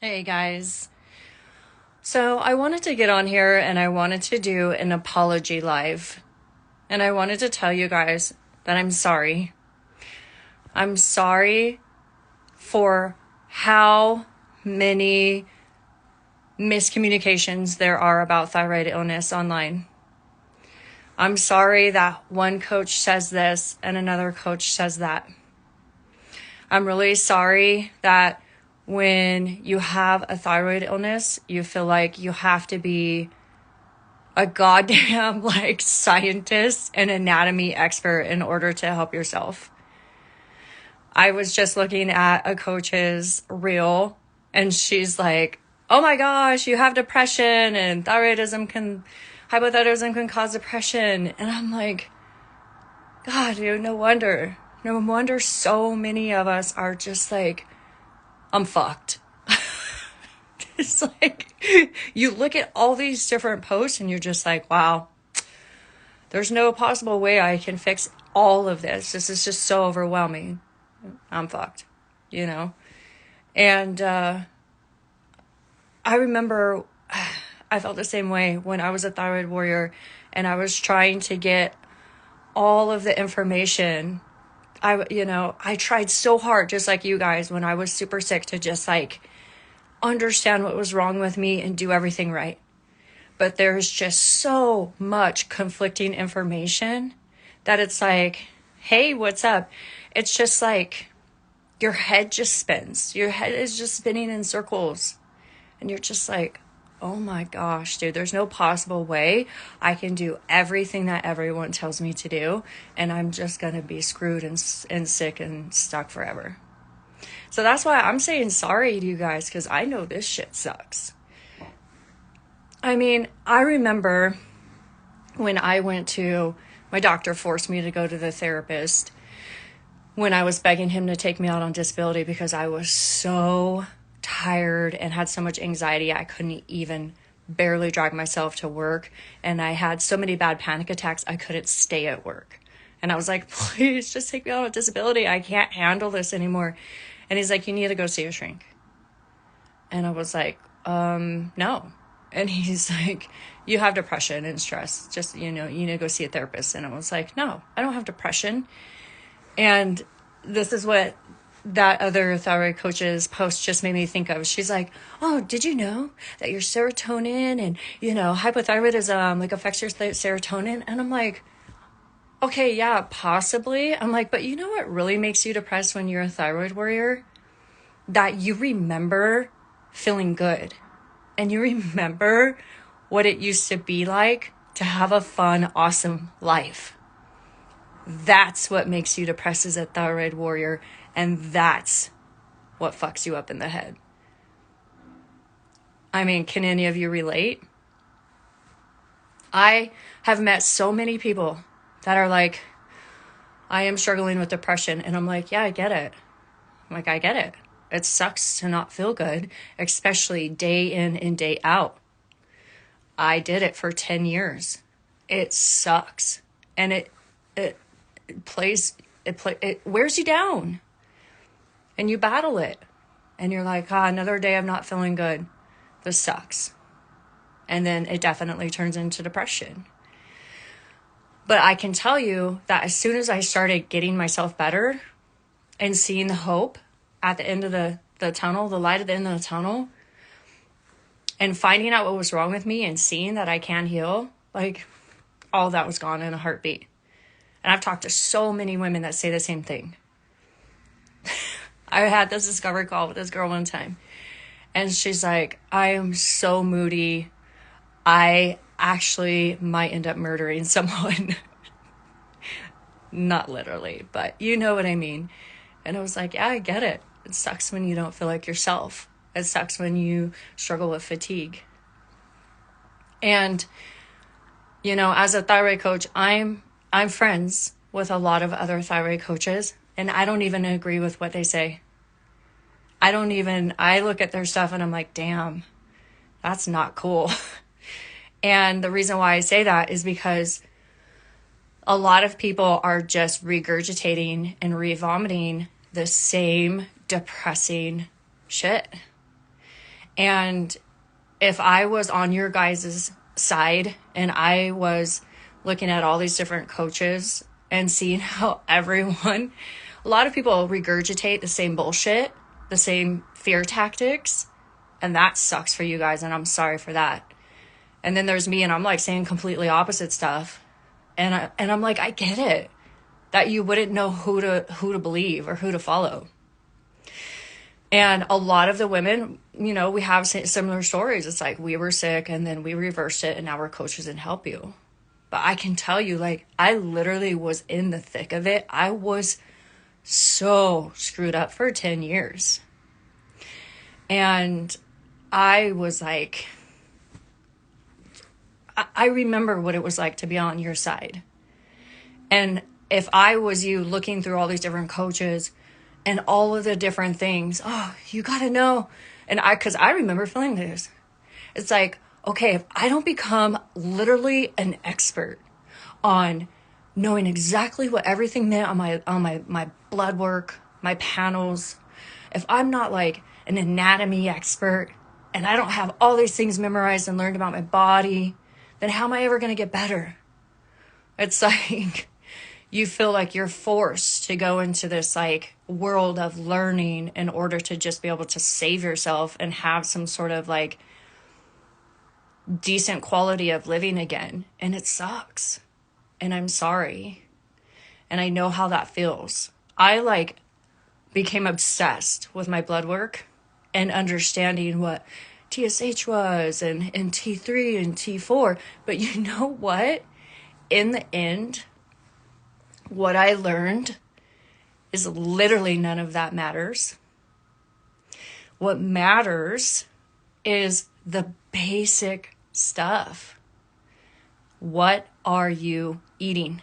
Hey guys. So I wanted to get on here and I wanted to do an apology live. And I wanted to tell you guys that I'm sorry. I'm sorry for how many miscommunications there are about thyroid illness online. I'm sorry that one coach says this and another coach says that. I'm really sorry that when you have a thyroid illness, you feel like you have to be a goddamn scientist and anatomy expert in order to help yourself. I was just looking at a coach's reel and she's like, oh my gosh, you have depression and hypothyroidism can cause depression. And I'm like, God, dude, no wonder so many of us are just like, I'm fucked. It's like, you look at all these different posts and you're just like, wow, there's no possible way I can fix all of this. This is just so overwhelming. I'm fucked, And I remember I felt the same way when I was a thyroid warrior and I was trying to get all of the information. I tried so hard, just like you guys, when I was super sick, to just understand what was wrong with me and do everything right. But there's just so much conflicting information that it's like, hey, what's up? It's just like your head just spins. Your head is just spinning in circles. And you're just like, oh my gosh, dude, there's no possible way I can do everything that everyone tells me to do. And I'm just going to be screwed and sick and stuck forever. So that's why I'm saying sorry to you guys, because I know this shit sucks. I mean, I remember when my doctor forced me to go to the therapist when I was begging him to take me out on disability because I was so tired and had so much anxiety I couldn't even barely drag myself to work. And I had so many bad panic attacks I couldn't stay at work. And I was like, please just take me out on disability. I can't handle this anymore. And he's like, you need to go see a shrink. And I was like, no. And he's like, you have depression and stress. Just, you need to go see a therapist. And I was like, no, I don't have depression. And this is what that other thyroid coach's post just made me think of. She's like, oh, did you know that your serotonin and, hypothyroidism affects your serotonin? And I'm like, okay, yeah, possibly. I'm like, but you know what really makes you depressed when you're a thyroid warrior? That you remember feeling good. And you remember what it used to be like to have a fun, awesome life. That's what makes you depressed as a thyroid warrior. And that's what fucks you up in the head. I mean, can any of you relate? I have met so many people that are like, I am struggling with depression. And I'm like, yeah, I get it. I get it. It sucks to not feel good, especially day in and day out. I did it for 10 years. It sucks. And it wears you down. And you battle it. And you're like, another day of not feeling good. This sucks. And then it definitely turns into depression. But I can tell you that as soon as I started getting myself better and seeing the hope at the end of the tunnel, the light at the end of the tunnel, and finding out what was wrong with me and seeing that I can heal, all that was gone in a heartbeat. And I've talked to so many women that say the same thing. I had this discovery call with this girl one time. And she's like, I am so moody. I actually might end up murdering someone. Not literally, but you know what I mean. And I was like, yeah, I get it. It sucks when you don't feel like yourself. It sucks when you struggle with fatigue. And, as a thyroid coach, I'm friends with a lot of other thyroid coaches, and I don't even agree with what they say. I look at their stuff and I'm like, damn, that's not cool. And the reason why I say that is because a lot of people are just regurgitating and re-vomiting the same depressing shit. And if I was on your guys' side and I was looking at all these different coaches and seeing how everyone, a lot of people regurgitate the same bullshit, the same fear tactics, and that sucks for you guys, and I'm sorry for that. And then there's me, and I'm like saying completely opposite stuff, and I'm like, I get it, that you wouldn't know who to believe or who to follow. And a lot of the women, you know, we have similar stories. It's like we were sick and then we reversed it and now we're coaches and help you. But I can tell you, like, I literally was in the thick of it. I was so screwed up for 10 years. And I was like, I remember what it was like to be on your side. And if I was you looking through all these different coaches and all of the different things, oh, you got to know. And because I remember feeling this. It's like, okay, if I don't become literally an expert on knowing exactly what everything meant on my blood work, my panels, if I'm not like an anatomy expert and I don't have all these things memorized and learned about my body, then how am I ever going to get better? It's like you feel like you're forced to go into this like world of learning in order to just be able to save yourself and have some sort of like decent quality of living again. And it sucks. And I'm sorry. And I know how that feels. I like became obsessed with my blood work and understanding what TSH was and T3 and T4. But you know what? In the end, what I learned is literally none of that matters. What matters is the basic stuff. What are you eating?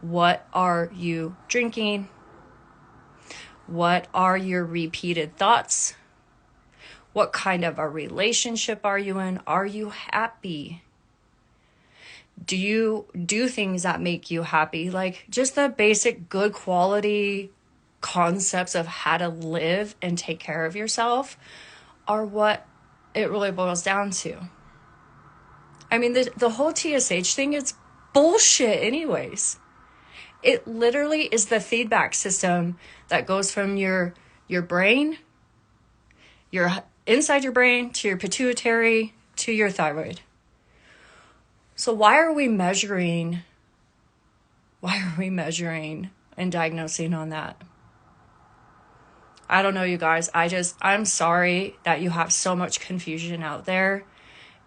What are you drinking? What are your repeated thoughts? What kind of a relationship are you in? Are you happy? Do you do things that make you happy? Like just the basic good quality concepts of how to live and take care of yourself are what it really boils down to. I mean, the whole TSH thing is bullshit anyways. It literally is the feedback system that goes from your brain, your inside your brain, to your pituitary, to your thyroid. So why are we measuring and diagnosing on that? I don't know, you guys. I'm sorry that you have so much confusion out there.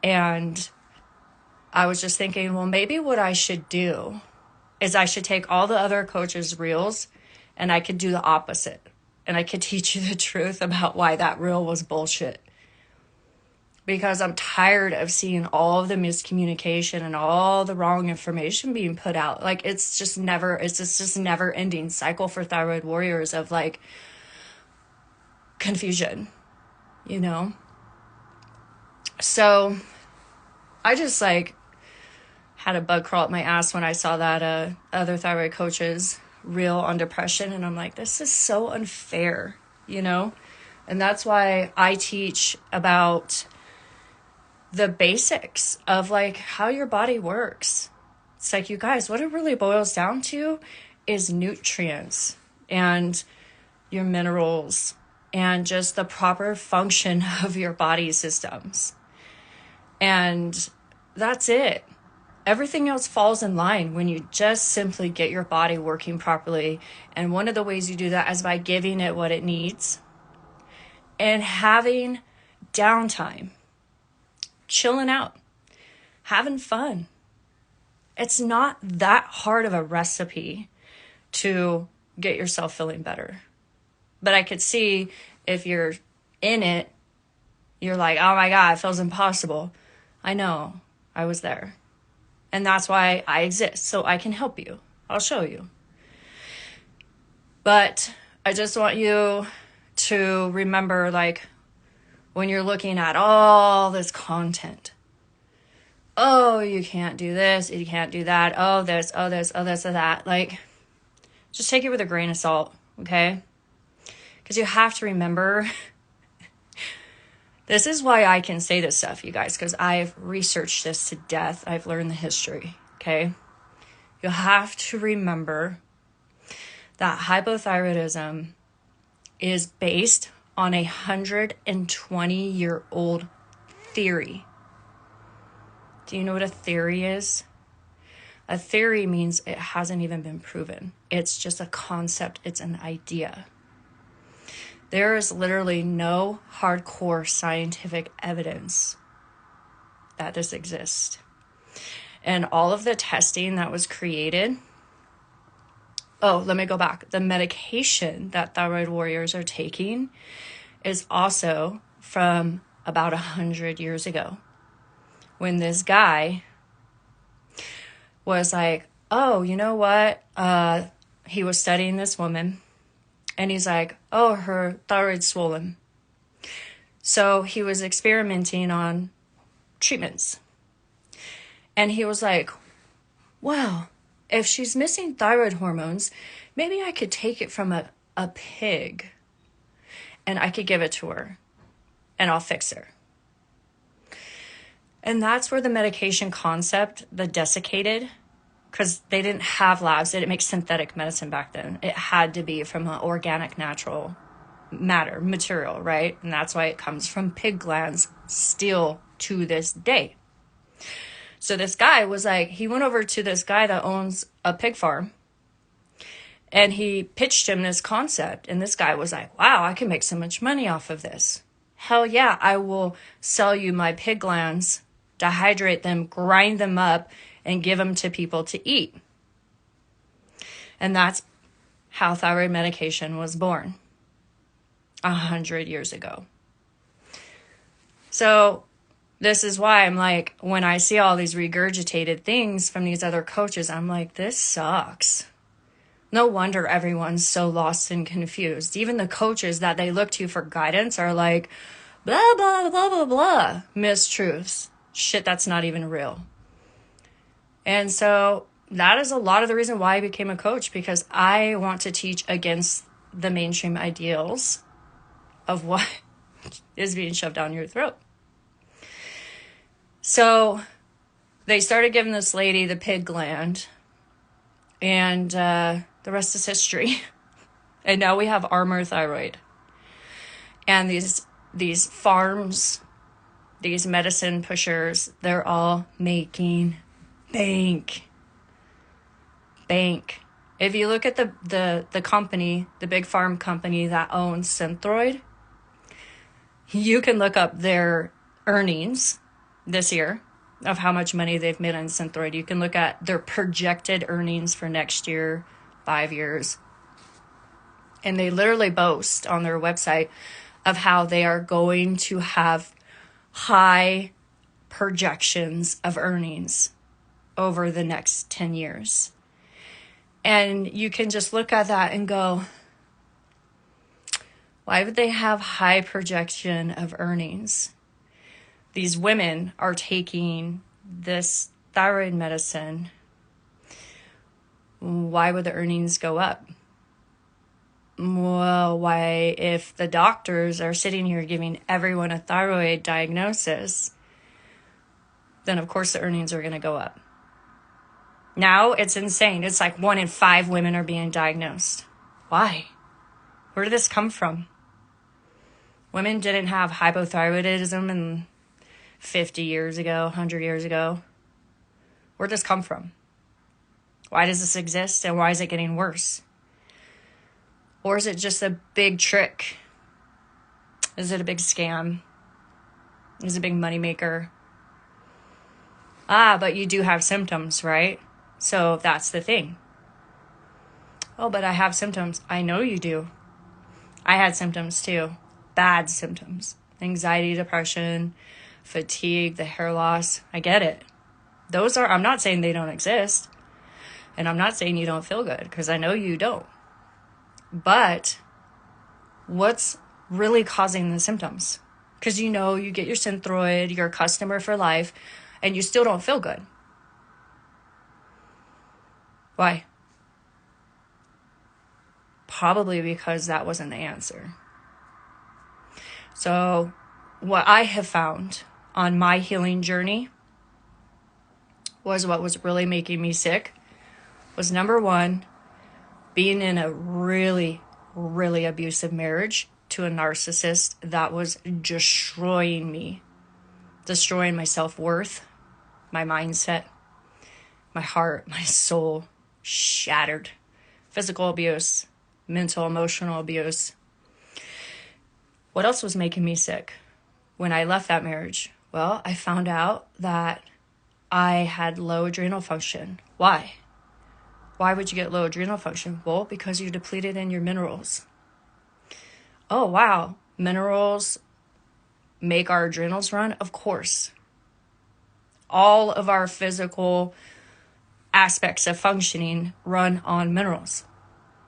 And I was just thinking, well, maybe what I should do is I should take all the other coaches' reels and I could do the opposite. And I could teach you the truth about why that reel was bullshit. Because I'm tired of seeing all of the miscommunication and all the wrong information being put out. Like it's just never ending cycle for thyroid warriors of like confusion, you know? So I just like had a bug crawl up my ass when I saw that other thyroid coaches reel on depression. And I'm like, this is so unfair, you know? And that's why I teach about the basics of like how your body works. It's like, you guys, what it really boils down to is nutrients and your minerals and just the proper function of your body systems. And that's it. Everything else falls in line when you just simply get your body working properly. And one of the ways you do that is by giving it what it needs and having downtime. Chilling out, having fun. It's not that hard of a recipe to get yourself feeling better. But I could see if you're in it, you're like, oh my God, it feels impossible. I know, I was there. And that's why I exist, so I can help you. I'll show you. But I just want you to remember, like, when you're looking at all this content, oh, you can't do this, you can't do that, oh, this, oh, this, oh, this, oh, that. Like, just take it with a grain of salt, okay? Because you have to remember This is why I can say this stuff, you guys, because I've researched this to death. I've learned the history, okay? You have to remember that hypothyroidism is based on a 120-year-old theory. Do you know what a theory is? A theory means it hasn't even been proven. It's just a concept. It's an idea. There is literally no hardcore scientific evidence that this exists. And all of the testing that was created... Oh, let me go back. The medication that thyroid warriors are taking is also from about 100 years ago, when this guy was like, oh, you know what? He was studying this woman, and he's like, oh, her thyroid's swollen. So he was experimenting on treatments. And he was like, wow, if she's missing thyroid hormones, maybe I could take it from a pig and I could give it to her and I'll fix her. And that's where the medication concept, the desiccated, because they didn't have labs, they didn't make synthetic medicine back then. It had to be from an organic, natural material, right? And that's why it comes from pig glands still to this day. So this guy was like, he went over to this guy that owns a pig farm and he pitched him this concept. And this guy was like, wow, I can make so much money off of this. Hell yeah, I will sell you my pig glands, dehydrate them, grind them up, and give them to people to eat. And that's how thyroid medication was born 100 years ago. So this is why I'm like, when I see all these regurgitated things from these other coaches, I'm like, this sucks. No wonder everyone's so lost and confused. Even the coaches that they look to for guidance are like, blah, blah, blah, blah, blah, mistruths. Shit that's not even real. And so that is a lot of the reason why I became a coach, because I want to teach against the mainstream ideals of what is being shoved down your throat. So they started giving this lady the pig gland, and the rest is history. And now we have Armour Thyroid. And these farms, these medicine pushers, they're all making bank. If you look at the company, the big farm company that owns Synthroid, you can look up their earnings this year of how much money they've made on Synthroid. You can look at their projected earnings for next year, 5 years. And they literally boast on their website of how they are going to have high projections of earnings over the next 10 years. And you can just look at that and go, why would they have high projection of earnings? These women are taking this thyroid medicine. Why would the earnings go up? Well, why, if the doctors are sitting here giving everyone a thyroid diagnosis, then of course the earnings are going to go up. Now it's insane. It's like 1 in 5 women are being diagnosed. Why? Where did this come from? Women didn't have hypothyroidism in 50 years ago, 100 years ago. Where did this come from? Why does this exist, and why is it getting worse? Or is it just a big trick? Is it a big scam? Is it a big moneymaker? But you do have symptoms, right? So that's the thing. Oh, but I have symptoms. I know you do. I had symptoms too. Bad symptoms. Anxiety, depression, fatigue, the hair loss. I get it. I'm not saying they don't exist. And I'm not saying you don't feel good, because I know you don't. But what's really causing the symptoms? Because you get your Synthroid, you're a customer for life, and you still don't feel good. Why? Probably because that wasn't the answer. So what I have found on my healing journey was what was really making me sick was, number one, being in a really, really abusive marriage to a narcissist that was destroying me, destroying my self-worth, my mindset, my heart, my soul, shattered. Physical abuse, mental, emotional abuse. What else was making me sick when I left that marriage? Well, I found out that I had low adrenal function. Why? Why would you get low adrenal function? Well, because you're depleted in your minerals. Oh, wow. Minerals make our adrenals run? Of course. All of our physical aspects of functioning run on minerals.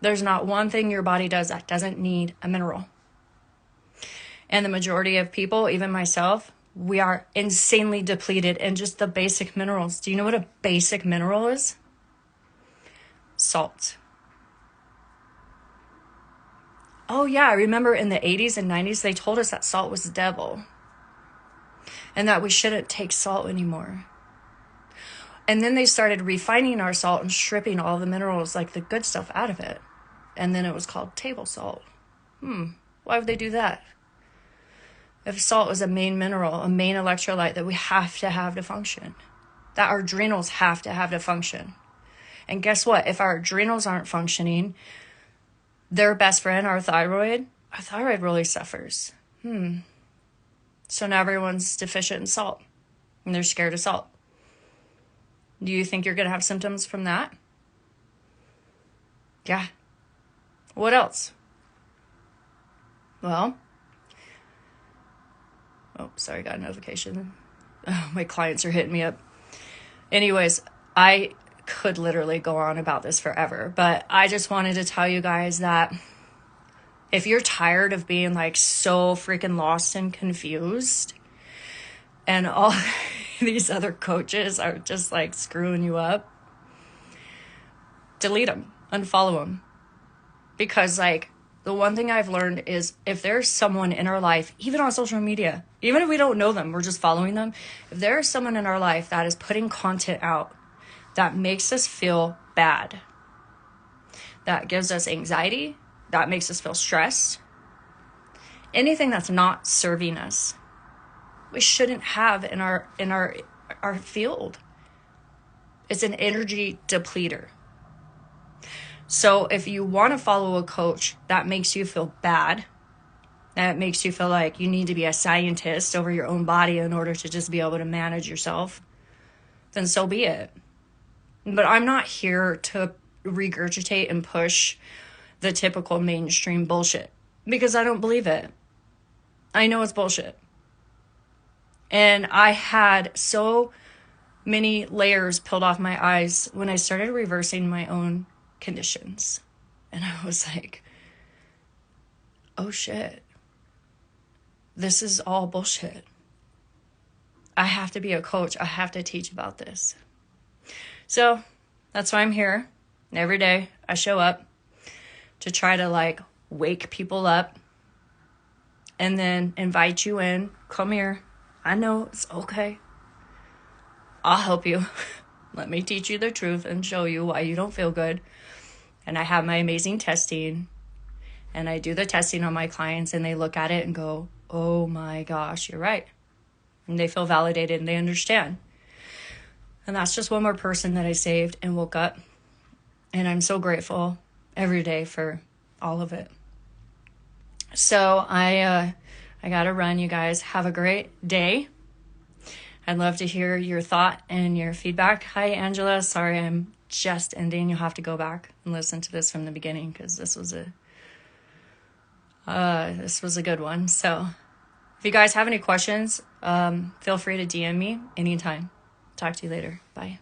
There's not one thing your body does that doesn't need a mineral. And the majority of people, even myself, we are insanely depleted in just the basic minerals. Do you know what a basic mineral is? Salt. Oh yeah, I remember in the 80s and 90s, they told us that salt was the devil and that we shouldn't take salt anymore. And then they started refining our salt and stripping all the minerals, like the good stuff, out of it. And then it was called table salt. Why would they do that? If salt was a main mineral, a main electrolyte that we have to function, that our adrenals have to function. And guess what? If our adrenals aren't functioning, their best friend, our thyroid really suffers. So now everyone's deficient in salt and they're scared of salt. Do you think you're going to have symptoms from that? Yeah. What else? Well, oh, sorry, got a notification. Oh, my clients are hitting me up. Anyways, I could literally go on about this forever, but I just wanted to tell you guys that if you're tired of being like so freaking lost and confused and all these other coaches are just like screwing you up, delete them, unfollow them. Because like the one thing I've learned is if there's someone in our life, even on social media, even if we don't know them, we're just following them. If there's someone in our life that is putting content out that makes us feel bad, that gives us anxiety, that makes us feel stressed, anything that's not serving us, we shouldn't have in our field. It's an energy depleter. So if you want to follow a coach that makes you feel bad, that makes you feel like you need to be a scientist over your own body in order to just be able to manage yourself, then so be it. But I'm not here to regurgitate and push the typical mainstream bullshit because I don't believe it. I know it's bullshit. And I had so many layers peeled off my eyes when I started reversing my own conditions. And I was like, oh shit, this is all bullshit. I have to be a coach. I have to teach about this. So that's why I'm here. Every day I show up to try to like wake people up and then invite you in. Come here. I know it's okay. I'll help you. Let me teach you the truth and show you why you don't feel good. And I have my amazing testing. And I do the testing on my clients and they look at it and go, oh my gosh, you're right. And they feel validated and they understand. And that's just one more person that I saved and woke up. And I'm so grateful every day for all of it. So I got to run, you guys. Have a great day. I'd love to hear your thought and your feedback. Hi, Angela. Sorry, I'm just ending. You'll have to go back and listen to this from the beginning because this was a good one. So if you guys have any questions, feel free to DM me anytime. Talk to you later. Bye.